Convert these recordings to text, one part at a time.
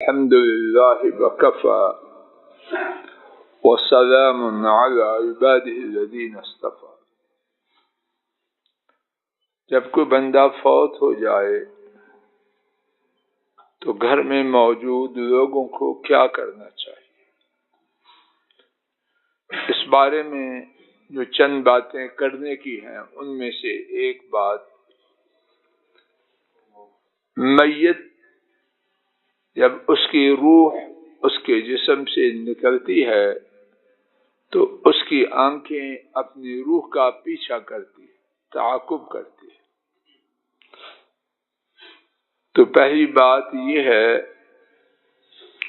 الحمد لله وكفى وسلام على عباده الذين اصطفى۔ جب کوئی بندہ فوت ہو جائے تو گھر میں موجود لوگوں کو کیا کرنا چاہیے؟ اس بارے میں جو چند باتیں کرنے کی ہیں ان میں سے ایک بات، میت جب اس کی روح اس کے جسم سے نکلتی ہے تو اس کی آنکھیں اپنی روح کا پیچھا کرتی ہیں، تعاقب کرتی ہیں۔ تو پہلی بات یہ ہے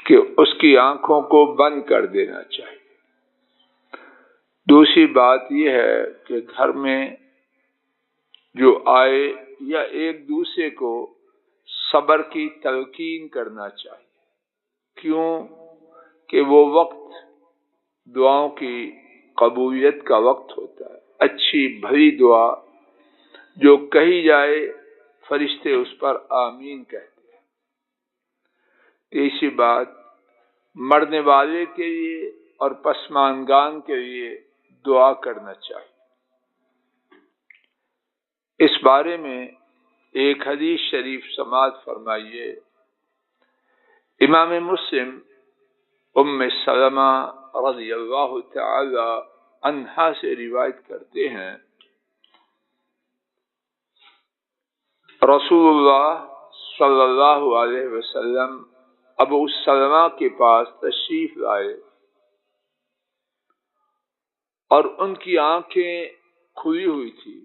کہ اس کی آنکھوں کو بند کر دینا چاہیے۔ دوسری بات یہ ہے کہ گھر میں جو آئے یا ایک دوسرے کو صبر کی تلقین کرنا چاہیے، کیوں کہ وہ وقت دعاؤں کی قبولیت کا وقت ہوتا ہے۔ اچھی بھلی دعا جو کہی جائے فرشتے اس پر آمین کہتے ہیں۔ تیسری بات، مرنے والے کے لیے اور پسماندگان کے لیے دعا کرنا چاہیے۔ اس بارے میں ایک حدیث شریف سماعت فرمائیے۔ امام مسلم ام سلمہ رضی اللہ تعالی عنہا سے روایت کرتے ہیں، رسول اللہ صلی اللہ علیہ وسلم ابو سلمہ کے پاس تشریف لائے اور ان کی آنکھیں کھلی ہوئی تھی۔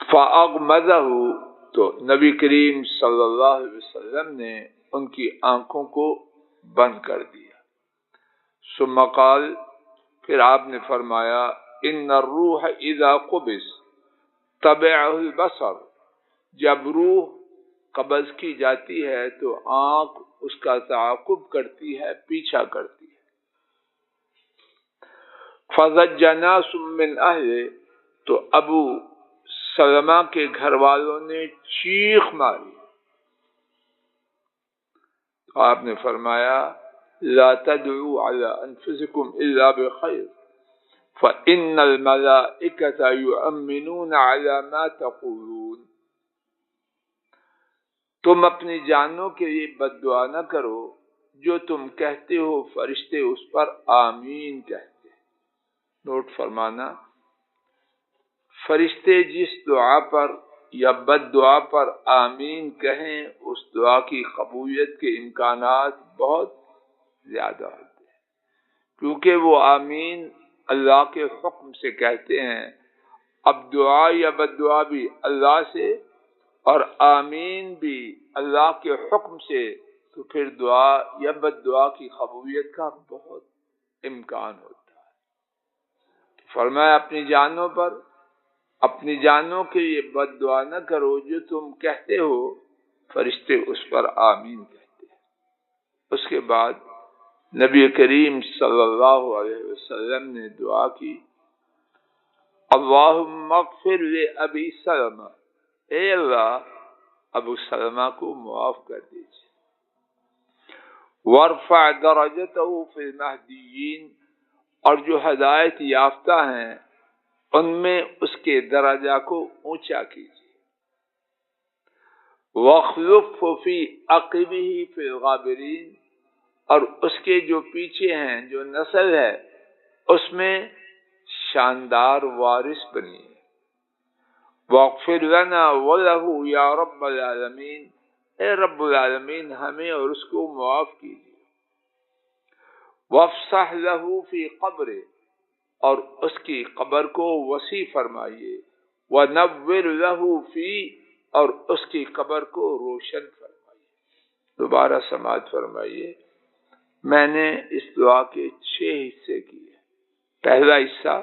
فَأَغْمَضَهُ، تو نبی کریم صلی اللہ علیہ وسلم نے ان کی آنکھوں کو بند کر دیا۔ ثم قال، پھر آپ نے فرمایا، ان الروح اذا قبض تبعه البصر، جب روح قبض کی جاتی ہے تو آنکھ اس کا تعاقب کرتی ہے، پیچھا کرتی ہے۔ فَضَجَّ نَاسٌ مِّنْ أَهْلِهِ، تو ابو سلمہ کے گھر والوں نے چیخ ماری۔ تو آپ نے فرمایا، لا تدعوا على انفسكم الا بخير فان الملائكة يؤمنون على ما تقولون۔ تم اپنی جانوں کے لیے بد دعا نہ کرو، جو تم کہتے ہو فرشتے اس پر آمین کہتے ہیں۔ نوٹ فرمانا، فرشتے جس دعا پر یا بد دعا پر آمین کہیں اس دعا کی قبولیت کے امکانات بہت زیادہ ہوتے ہیں، کیونکہ وہ آمین اللہ کے حکم سے کہتے ہیں۔ اب دعا یا بد دعا بھی اللہ سے اور آمین بھی اللہ کے حکم سے، تو پھر دعا یا بد دعا کی قبولیت کا بہت امکان ہوتا ہے۔ فرمایا، اپنی جانوں کے لیے بد دعا نہ کرو، جو تم کہتے ہو فرشتے اس پر آمین کہتے ہیں۔ اس کے بعد نبی کریم صلی اللہ علیہ وسلم نے دعا کی، اللہم اغفر لأبی سلمہ، اے اللہ ابو سلمہ کو معاف کر دیجیے، وارفع درجتہ فی المہدیین، اور جو ہدایت یافتہ ہیں ان میں اس کے درجہ کو اونچا کیجیے، واخلفہ فی عقبہ فی الغابرین، اور اس کے جو پیچھے ہیں، جو نسل ہے، اس میں شاندار وارث بنیے، واغفر لنا ولہ یا رب العالمین، اے رب العالمین ہمیں اور اس کو معاف کیجیے، وافسح لہ فی قبرہ، اور اس کی قبر کو وسیع فرمائیے، ونور لہ فی، اور اس کی قبر کو روشن فرمائیے۔ دوبارہ سماعت فرمائیے۔ میں نے اس دعا کے 6 حصے کیے۔ پہلا حصہ،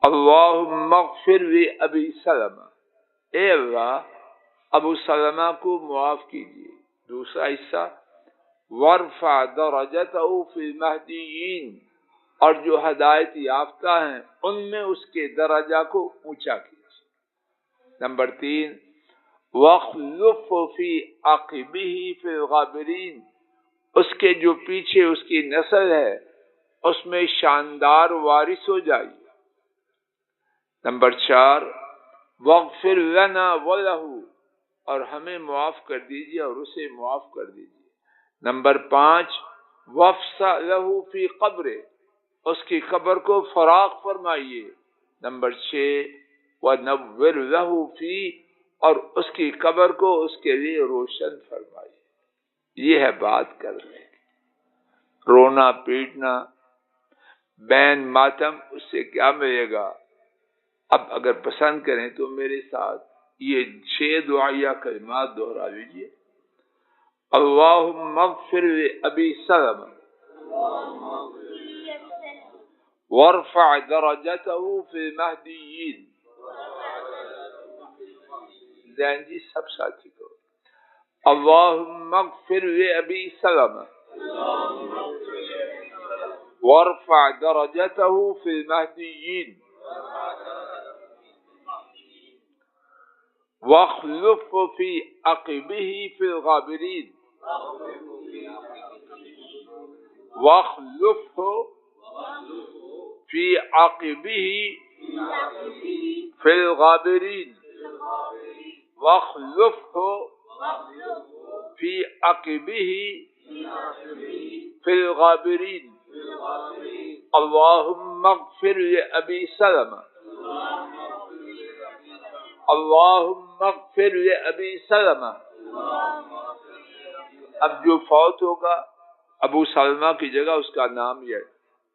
اللہم اغفر لأبی سلمہ، اے اللہ ابو سلمہ کو معاف کیجیے۔ دوسرا حصہ، وارفع درجتہ فی المہدیین، اور جو ہدایت یافتہ ہیں ان میں اس کے درجہ کو اونچا کیجیے۔ نمبر 3، وَاخْلُفْ فِي عَقِبِهِ فِي الْغَابِرِينَ، اس کے جو پیچھے اس کی نسل ہے اس میں شاندار وارث ہو جائیے۔ نمبر 4، وَاغْفِرْ لَنَا وَلَهُ، اور ہمیں معاف کر دیجیے اور اسے معاف کر دیجیے۔ نمبر 5، وَافْسَحْ لَهُ فِي قَبْرِهِ، اس کی قبر کو فراخ فرمائیے۔ نمبر 6، وَنَوِّرْ لَهُ فِيهِ، اور اس کی قبر کو اس کے لیے روشن فرمائیے۔ یہ ہے بات کرنے کی۔ رونا پیٹنا، بین ماتم، اس سے کیا ملے گا؟ اب اگر پسند کریں تو میرے ساتھ یہ 6 دعائیہ کلمات دہرا لیجیے۔ اللہم اغفر لأبی سلمہ وارفع درجتہ فی المہدیین۔ زین جی سب ساتھی کو، اللہم اغفر لأبی سلمہ وارفع درجتہ فی المہدیین واخلف فی عقبہ فی الغابرین، واخلف فی عقبہ فی الغابرین، واخلف فی عقبہ فی الغابرین۔ اللہم اغفر لأبی سلمہ، اللہم اغفر لأبی سلمہ۔ اب جو فوت ہوگا ابو سلمہ کی جگہ اس کا نام یہ ہے،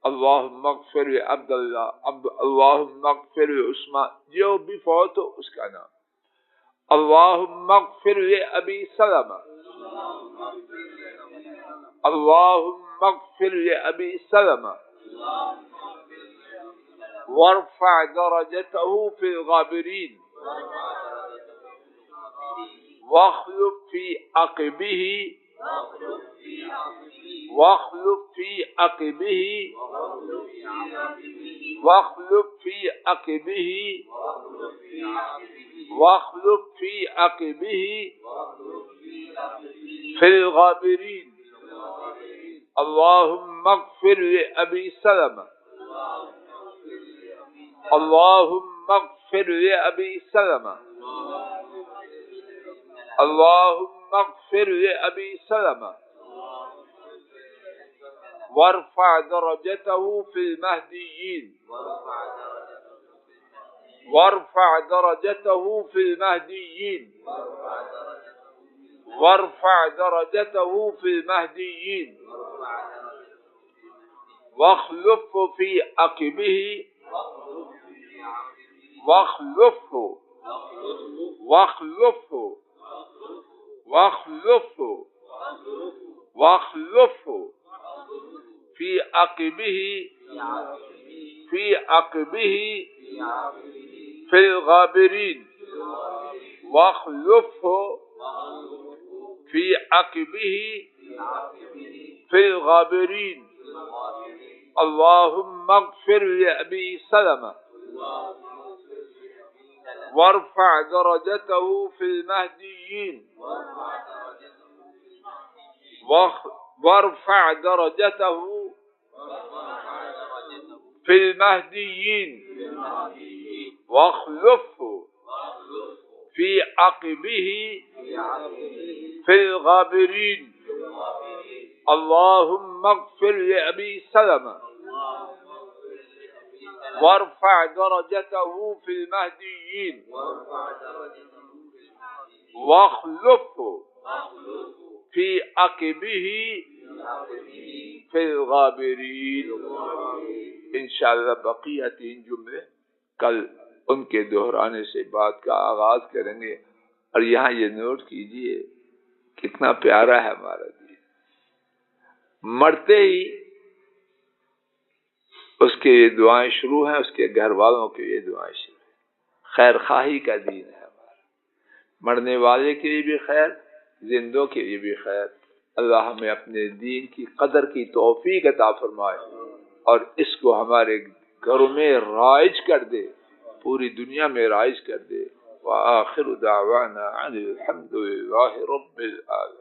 اللہم اغفر لعبداللہ، اللہم اغفر لعثمان، جو بھی فوت ہو اس کا نام۔ اللہم اغفر لأبی سلمہ، اللہم اغفر لأبی سلمہ وارفع درجتہ فی الغابرین واخلف فی عقبہ واخلف فی عقبہ واخلف فی عقبہ واخلف فی عقبہ فی الغابرین۔ اللہم اغفر لأبی سلمہ، اللہم اغفر لأبی سلمہ، اللہم اغفر لأبی سلمہ وارفع درجتہ فی المہدیین، وارفع درجتہ فی المہدیین، وارفع درجتہ فی المہدیین، واخلف فی عقبہ واخلف واخلف واخلف واخلف فی عقبہ فی عقبہ فی الغابرین، واخلف فی عقبہ فی الغابرین۔ اللہم اغفر لأبی سلمہ وارفع درجتہ فی المہدیین، وارفع درجتہ فی المہدیین، واخلف فی عقبہ فی الغابرین۔ اللہم اغفر لأبی سلمہ وارفع درجتہ فی المہدیین، واخلف فی عقبہ فی الغابرین۔ انشاءاللہ بقیہ 3 جملے کل ان کے دہرانے سے بات کا آغاز کریں گے۔ اور یہاں یہ نوٹ کیجئے کتنا پیارا ہے ہمارا دین، مرتے ہی اس کے دعائیں شروع ہیں، اس کے گھر والوں کے لیے دعائیں شروع ہیں۔ خیر خواہی کا دین ہے ہمارا، مرنے والے کے لیے بھی خیر، زندوں کے لیے بھی خیر۔ اللہ ہمیں اپنے دین کی قدر کی توفیق عطا فرمائے اور اس کو ہمارے گھروں میں رائج کر دے، پوری دنیا میں رائج کر دے۔ وآخر دعوانا عن الحمد لله رب العالمين.